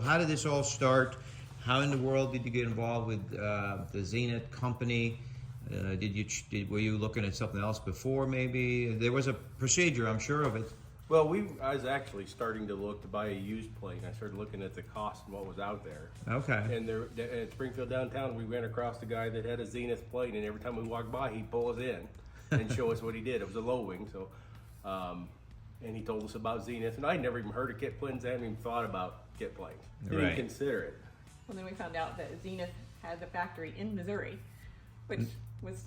How did this all start? How in the world did you get involved with the Zenith company? Were you looking at something else before? Maybe there was a procedure, I'm sure of it. Well, I was actually starting to look to buy a used plane. I started looking at the cost and what was out there. Okay. And there at Springfield downtown, we ran across the guy that had a Zenith plane, and every time we walked by, he'd pull us in and show us what he did. It was a low wing, so and he told us about Zenith, and I'd never even heard of kit planes. I hadn't even thought about kit planes. Didn't Right. consider it. Well, then we found out that Zenith had the factory in Missouri, which was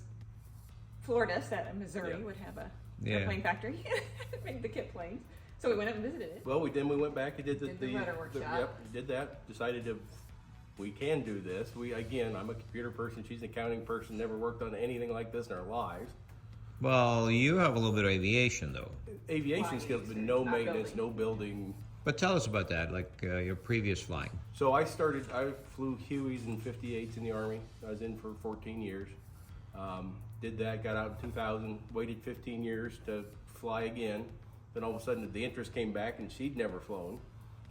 Florida said that Missouri Yeah. would have a Yeah. airplane factory that made the kit planes. So we went up and visited it. Well, we went back and did the rudder workshop. Yep, did that. Decided we can do this. I'm a computer person. She's an accounting person. Never worked on anything like this in our lives. Well, you have a little bit of aviation, though. Aviation Flying skills, but research, no not maintenance, building. no building. But tell us about that, like your previous flying. So I flew Hueys and 58s in the Army. I was in for 14 years. Did that, got out in 2000, waited 15 years to fly again. Then all of a sudden the interest came back and she'd never flown.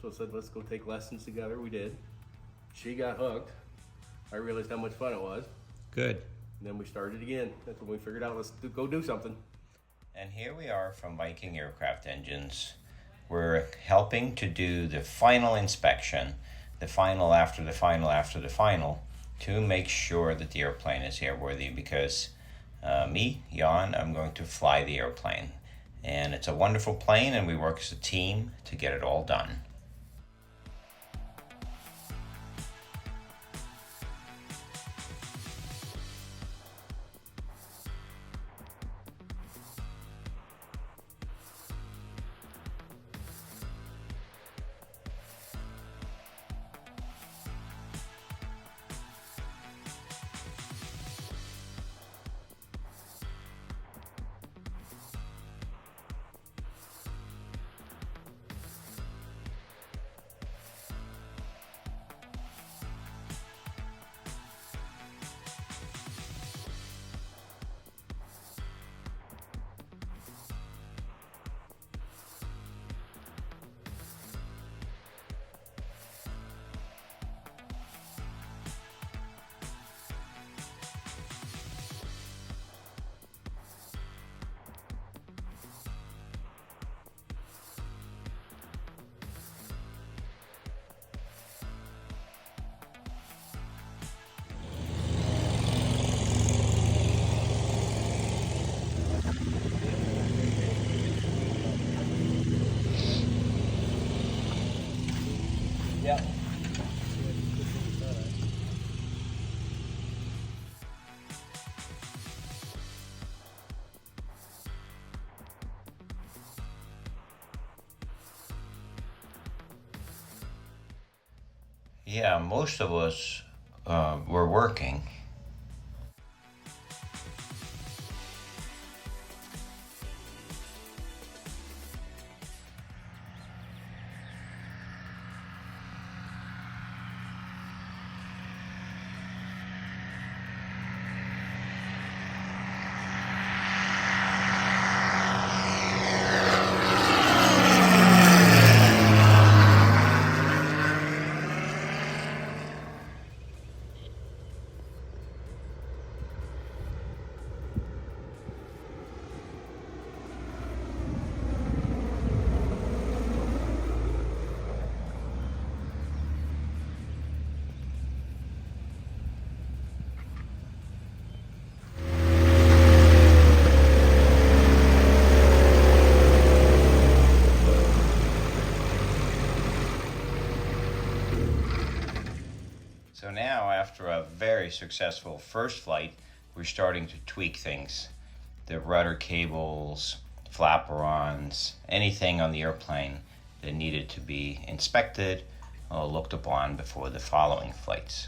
So I said, let's go take lessons together. We did. She got hooked. I realized how much fun it was. Good. And then we started again. That's when we figured out, go do something. And here we are from Viking Aircraft Engines. We're helping to do the final inspection, the final after the final after the final, to make sure that the airplane is airworthy, because me, Jan, I'm going to fly the airplane. And it's a wonderful plane, and we work as a team to get it all done. Yep. Yeah, most of us were working. So now, after a very successful first flight, we're starting to tweak things. The rudder cables, flaperons, anything on the airplane that needed to be inspected or looked upon before the following flights.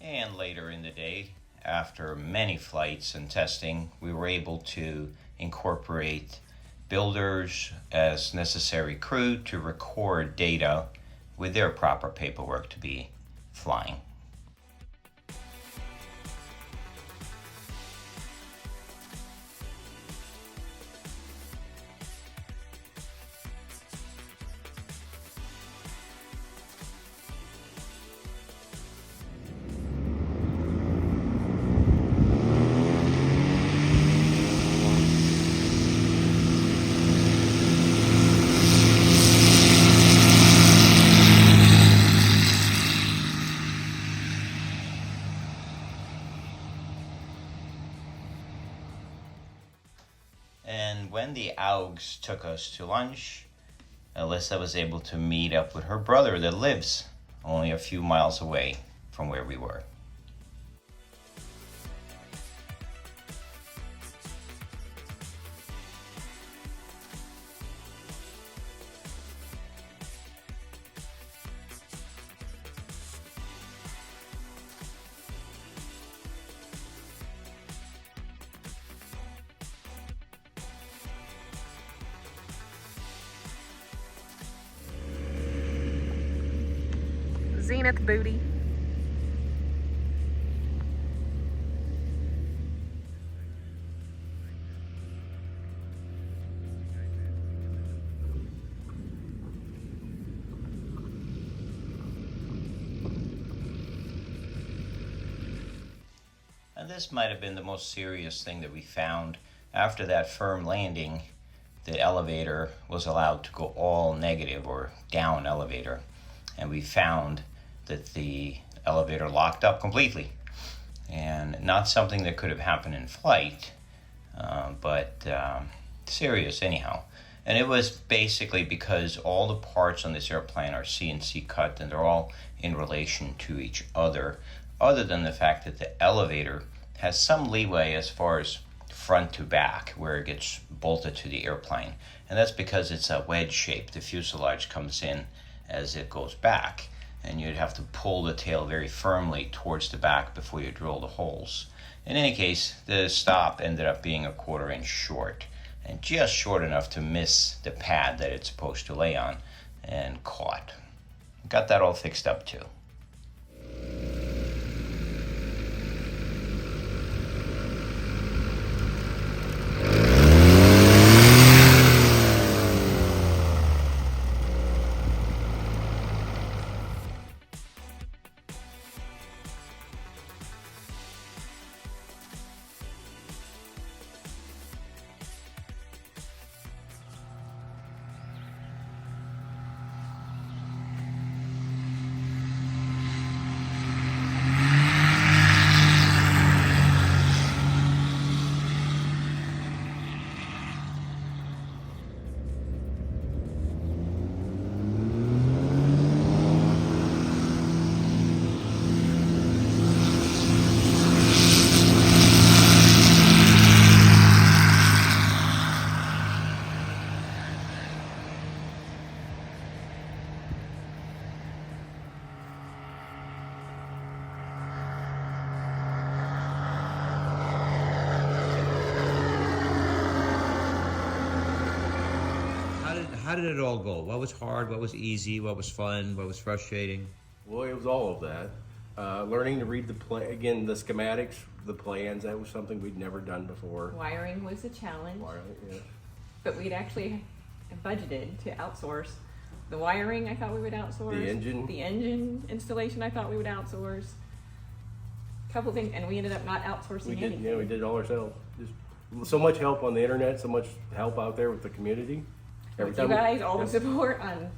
And later in the day, after many flights and testing, we were able to incorporate builders as necessary crew to record data with their proper paperwork to be flying. And when the Augs took us to lunch, Alissa was able to meet up with her brother that lives only a few miles away from where we were. Zenith booty. And this might have been the most serious thing that we found. After that firm landing, the elevator was allowed to go all negative or down elevator. And we found that the elevator locked up completely. And not something that could have happened in flight, but serious anyhow. And it was basically because all the parts on this airplane are CNC cut and they're all in relation to each other than the fact that the elevator has some leeway as far as front to back where it gets bolted to the airplane. And that's because it's a wedge shape. The fuselage comes in as it goes back, and you'd have to pull the tail very firmly towards the back before you drill the holes. In any case, the stop ended up being a 1/4 inch short, and just short enough to miss the pad that it's supposed to lay on, and caught. Got that all fixed up too. How did it all go? What was hard? What was easy? What was fun? What was frustrating? Well, it was all of that. Learning to read the the schematics, the plans. That was something we'd never done before. Wiring was a challenge, Yeah. but we'd actually budgeted to outsource. The wiring I thought we would outsource. The engine installation I thought we would outsource. Couple things, and we ended up not outsourcing We did. anything. Yeah, we did it all ourselves. Just so much help on the internet, so much help out there with the community. With you guys, all the support on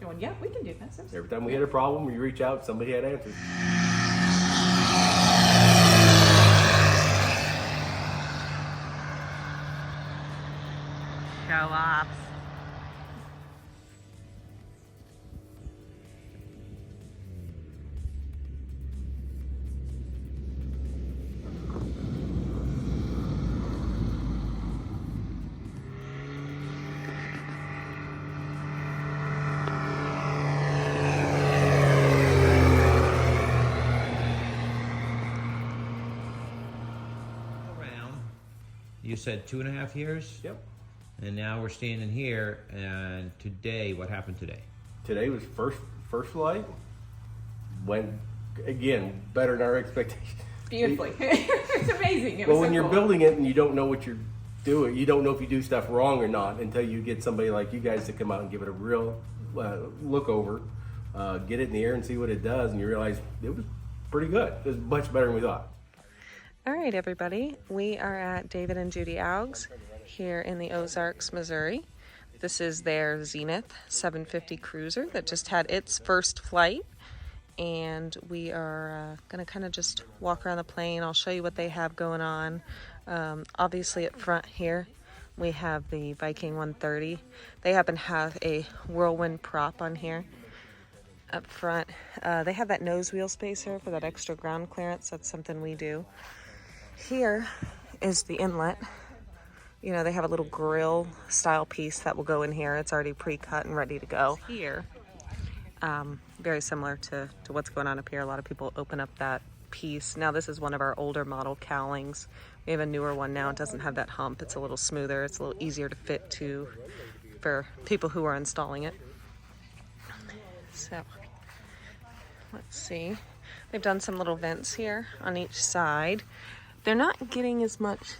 going, yeah, we can do that. So Every time we had a problem, we reach out, somebody had answers. Show off. Around, you said 2.5 years? Yep. And now we're standing here, and today, what happened today? Today was first flight. Went again better than our expectations. beautifully. It's amazing. It was Well, when so you're cool. building it and you don't know what you're doing, you don't know if you do stuff wrong or not until you get somebody like you guys to come out and give it a real look over, get it in the air and see what it does, and you realize it was pretty good. It was much better than we thought. All right, everybody. We are at David and Judy Aug's here in the Ozarks, Missouri. This is their Zenith 750 CruZer that just had its first flight. And we are going to kind of just walk around the plane. I'll show you what they have going on. Obviously, up front here, we have the Viking 130. They happen to have a whirlwind prop on here up front. They have that nose wheel spacer for that extra ground clearance. That's something we do. Here is the inlet. You know, they have a little grill style piece that will go in here. It's already pre-cut and ready to go. Here, very similar to what's going on up here. A lot of people open up that piece. Now this is one of our older model cowlings. We have a newer one now. It doesn't have that hump. It's a little smoother. It's a little easier to fit to for people who are installing it. So let's see. They've done some little vents here on each side. They're not getting as much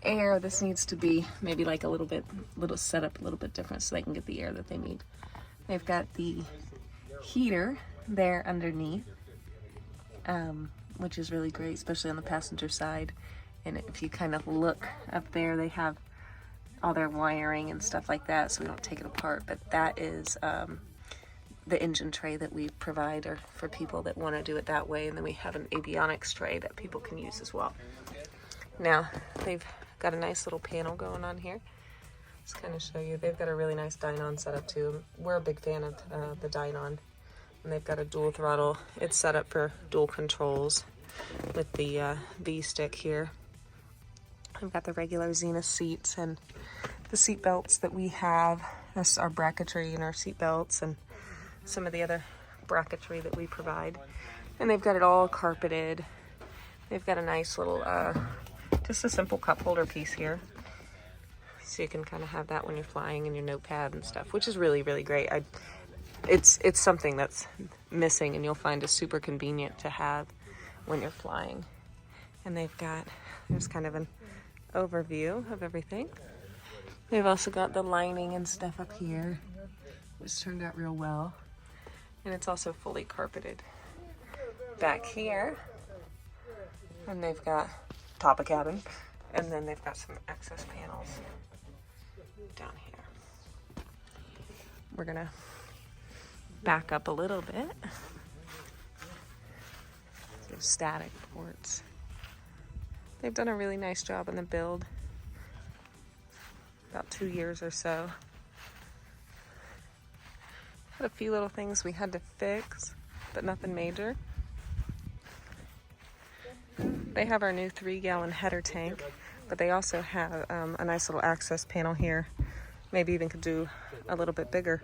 air. This needs to be maybe like a little setup a little bit different so they can get the air that they need. They've got the heater there underneath, which is really great, especially on the passenger side. And if you kind of look up there, they have all their wiring and stuff like that, so we don't take it apart. But that is the engine tray that we provide or for people that want to do it that way. And then we have an avionics tray that people can use as well. Now, they've got a nice little panel going on here. Just kind of show you. They've got a really nice dynon setup too. We're a big fan of the dynon. And they've got a dual throttle. It's set up for dual controls with the V stick here. We've got the regular Zenith seats and the seat belts that we have. That's our bracketry and our seat belts and some of the other bracketry that we provide. And they've got it all carpeted. They've got a nice little, just a simple cup holder piece here. So you can kind of have that when you're flying and your notepad and stuff, which is really, really great. It's something that's missing and you'll find is super convenient to have when you're flying. And there's kind of an overview of everything. They've also got the lining and stuff up here, which turned out real well. And it's also fully carpeted back here. And they've got top of cabin. And then they've got some access panels down here. We're gonna back up a little bit. There's static ports. They've done a really nice job on the build. About 2 years or so. Had a few little things we had to fix, but nothing major. They have our new 3-gallon header tank, but they also have a nice little access panel here. Maybe even could do a little bit bigger.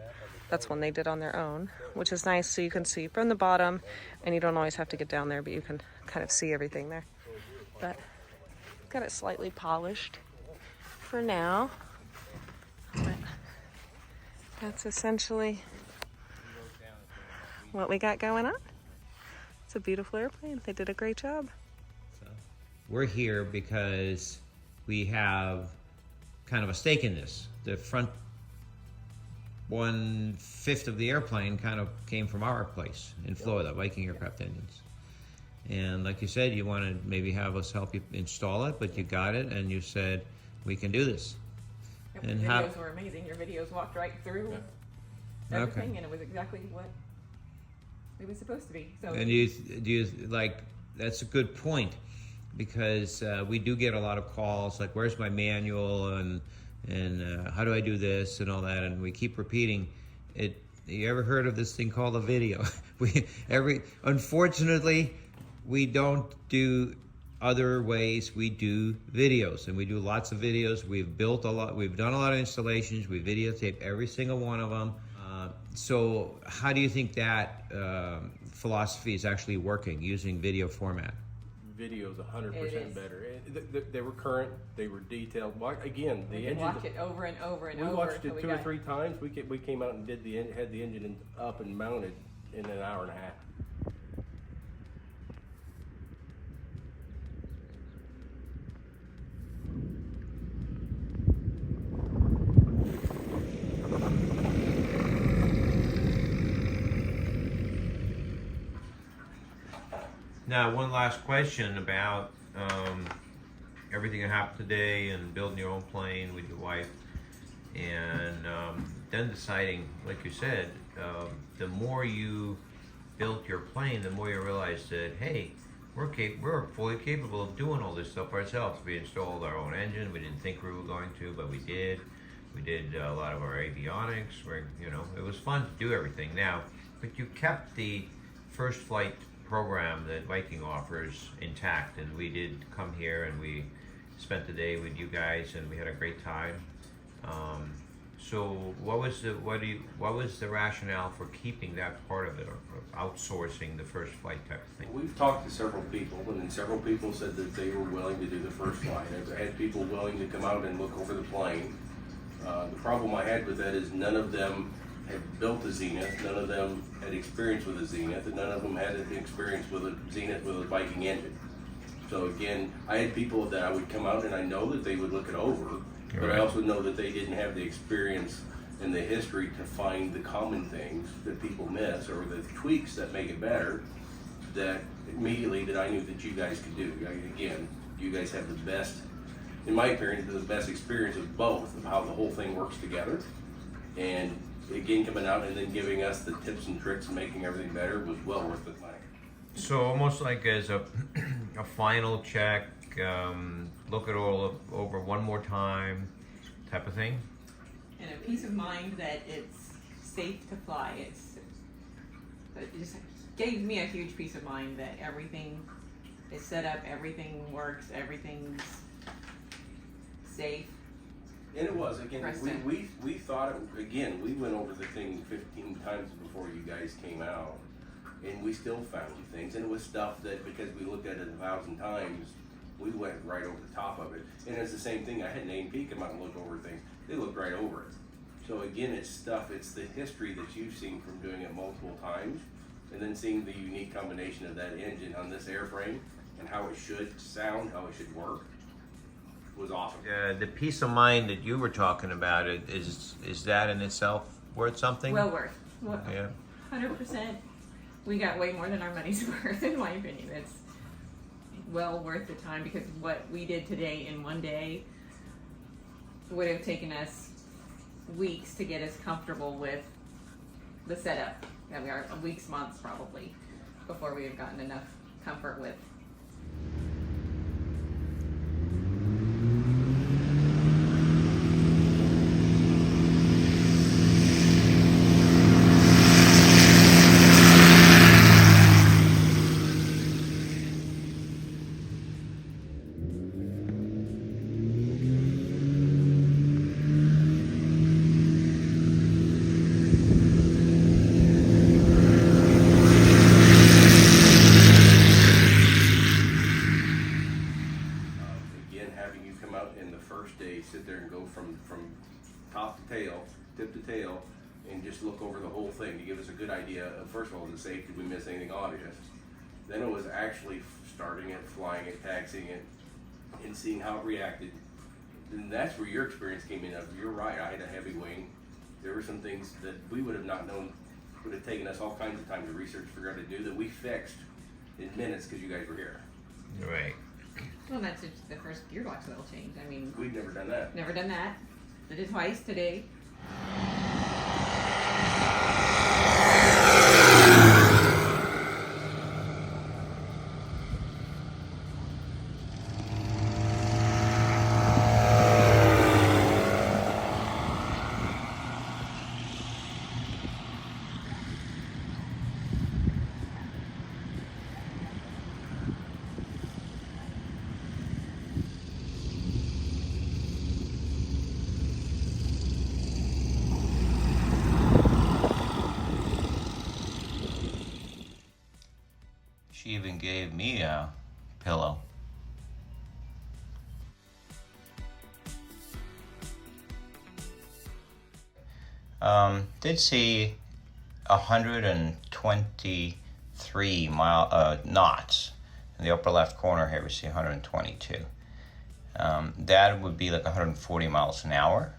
That's one they did on their own, which is nice so you can see from the bottom, and you don't always have to get down there, but you can kind of see everything there. But got it slightly polished for now. But that's essentially what we got going on. It's a beautiful airplane. They did a great job. We're here because we have kind of a stake in this. The front 1/5 of the airplane kind of came from our place in Florida, Viking Aircraft Engines. And like you said, you want to maybe have us help you install it, but you got it and you said, we can do this. Yep, and the videos were amazing. Your videos walked right through everything, and it was exactly what it was supposed to be. So, and do you like, that's a good point, because we do get a lot of calls like, where's my manual and how do I do this and all that, and we keep repeating it. You ever heard of this thing called a video? Unfortunately, we don't do other ways. We do videos, and we do lots of videos. We've built a lot. We've done a lot of installations. We videotape every single one of them. So how do you think that philosophy is actually working, using video format? Video's 100% better. They were current. They were detailed. Again, the engine. Watch it over and over and over. We watched it 2 or 3 times. We came out and had the engine up and mounted in an hour and a half. Now, one last question about everything that happened today and building your own plane with your wife, and then deciding, like you said, the more you built your plane, the more you realized that, hey, we're fully capable of doing all this stuff ourselves. We installed our own engine. We didn't think we were going to, but we did. We did a lot of our avionics. It was fun to do everything now. But you kept the first flight program that Viking offers intact, and we did come here and we spent the day with you guys, and we had a great time. So what was the rationale for keeping that part of it, or outsourcing the first flight type of thing? We've talked to several people, and several people said that they were willing to do the first flight. I've had people willing to come out and look over the plane. The problem I had with that is none of them had built a Zenith, none of them had experience with a Zenith, and none of them had experience with a Zenith with a Viking engine. So again, I had people that I would come out and I know that they would look it over, but I also know that they didn't have the experience and the history to find the common things that people miss or the tweaks that make it better that immediately that I knew that you guys could do. Again, you guys have the best, in my opinion, the best experience of both, of how the whole thing works together. And again, coming out and then giving us the tips and tricks and making everything better was well worth the money. So almost like as a final check, look it all over one more time type of thing? And a peace of mind that it's safe to fly. It just gave me a huge peace of mind that everything is set up, everything works, everything's safe. And it was, again, we thought, again, we went over the thing 15 times before you guys came out, and we still found things, and it was stuff that, because we looked at it 1,000 times, we went right over the top of it. And it's the same thing, I had an A&P come out and look over things, they looked right over it. So again, it's stuff, it's the history that you've seen from doing it multiple times, and then seeing the unique combination of that engine on this airframe, and how it should sound, how it should work, was awesome. The peace of mind that you were talking about, is that in itself worth something? Well worth. Yeah. 100%. We got way more than our money's worth, in my opinion. It's well worth the time, because what we did today in one day would have taken us weeks to get us comfortable with the setup. That we are weeks, months probably, before we have gotten enough comfort with. Sit there and go from top to tail, tip to tail, and just look over the whole thing to give us a good idea of, first of all, the safety, did we miss anything obvious? Then it was actually starting it, flying it, taxiing it, and seeing how it reacted. And that's where your experience came in. You're right, I had a heavy wing. There were some things that we would have not known, would have taken us all kinds of time to research, figure out to do, that we fixed in minutes because you guys were here. Right. Well, that's just the first gearbox oil change. I mean, We've never done that. never done that. Did it twice today. She even gave me a pillow. Did see 123 knots. In the upper left corner here we see 122. That would be like 140 miles an hour.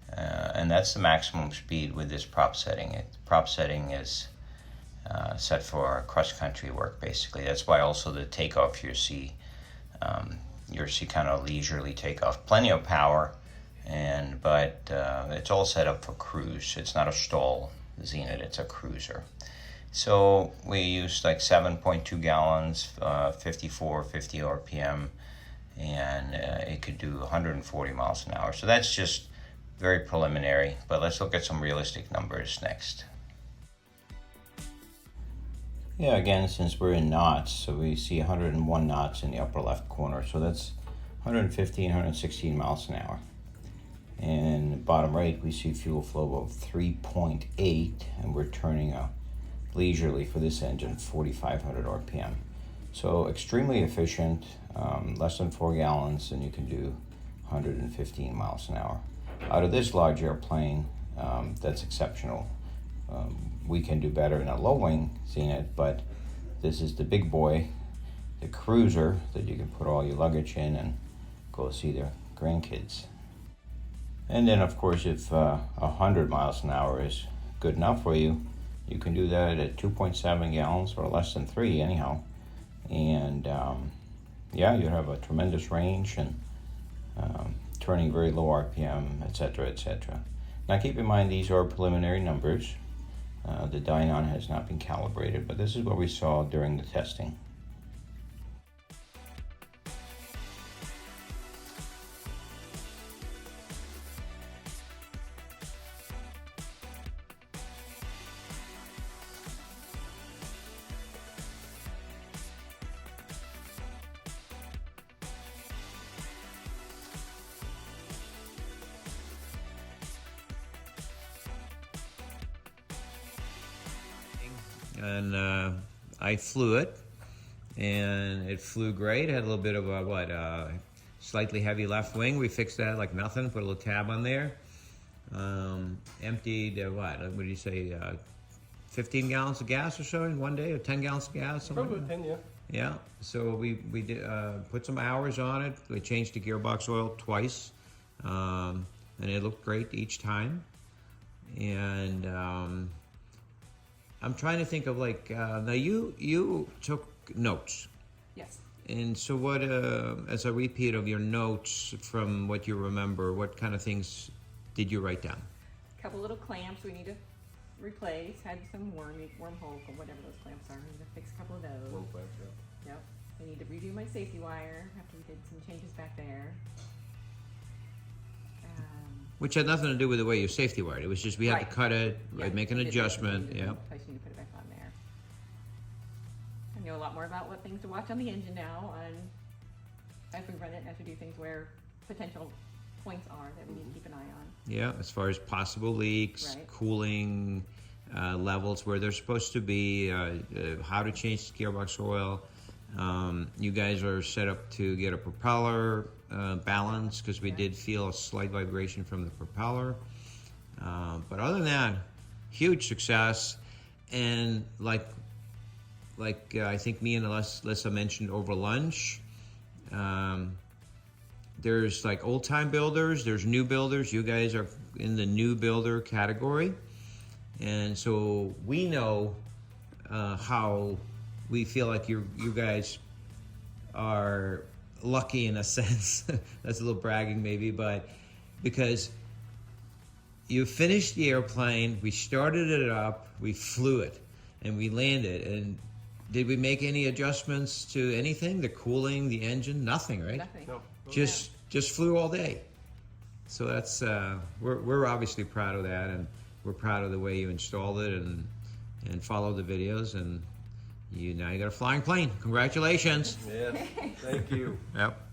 And that's the maximum speed with this prop setting. The prop setting is set for cross-country work, basically. That's why also the takeoff you see kind of leisurely takeoff. Plenty of power, but it's all set up for cruise. It's not a stall Zenith, it's a cruiser. So we used like 7.2 gallons, 54, 50 RPM, and it could do 140 miles an hour. So that's just very preliminary, but let's look at some realistic numbers next. Yeah, again, since we're in knots, so we see 101 knots in the upper left corner, so that's 115, 116 miles an hour. And bottom right, we see fuel flow of 3.8, and we're turning leisurely for this engine, 4,500 RPM. So extremely efficient, less than 4 gallons, and you can do 115 miles an hour. Out of this large airplane, that's exceptional. We can do better in a low wing Zenith, but this is the big boy, the CruZer, that you can put all your luggage in and go see their grandkids. And then of course, if 100 miles an hour is good enough for you, you can do that at 2.7 gallons or less than 3 anyhow. And yeah, you have a tremendous range and turning very low RPM, etc., etc. Now keep in mind, these are preliminary numbers. The dynon has not been calibrated, but this is what we saw during the testing. And I flew it, and it flew great. It had a little bit of a slightly heavy left wing. We fixed that like nothing. Put a little tab on there. Emptied what do you say? 15 gallons of gas or so in one day, or 10 gallons of gas. Something Probably like that. 10, yeah. Yeah. So we did put some hours on it. We changed the gearbox oil twice, and it looked great each time. And I'm trying to think of like now you took notes, Yes. and so what as a repeat of your notes from what you remember, what kind of things did you write down? A couple little clamps we need to replace. Had some wormhole or whatever those clamps are. We need to fix a couple of those. One clamp, yeah. Yep. I need to redo my safety wire after we did some changes back there. Which had nothing to do with the way you safety wired. It was just we had Right. to cut it, Yeah, make an we did adjustment. that. Yeah. Place you need to put it back on there. I know a lot more about what things to watch on the engine now, and as we run it, as we do things where potential points are that we need to keep an eye on. Yeah, as far as possible leaks, Right. cooling levels where they're supposed to be, how to change the gearbox oil. You guys are set up to get a propeller balance, because we did feel a slight vibration from the propeller. But other than that, huge success. And like I think me and Alissa mentioned over lunch, there's like old time builders, there's new builders. You guys are in the new builder category, and so we know how we feel like you guys are lucky in a sense. That's a little bragging maybe, but because you finished the airplane, we started it up, we flew it, and we landed. And did we make any adjustments to anything? The cooling, the engine, nothing, right? Nothing. No. Just flew all day. So that's we're obviously proud of that, and we're proud of the way you installed it and followed the videos, and now you got a flying plane. Congratulations. Yes, thank you. Yep.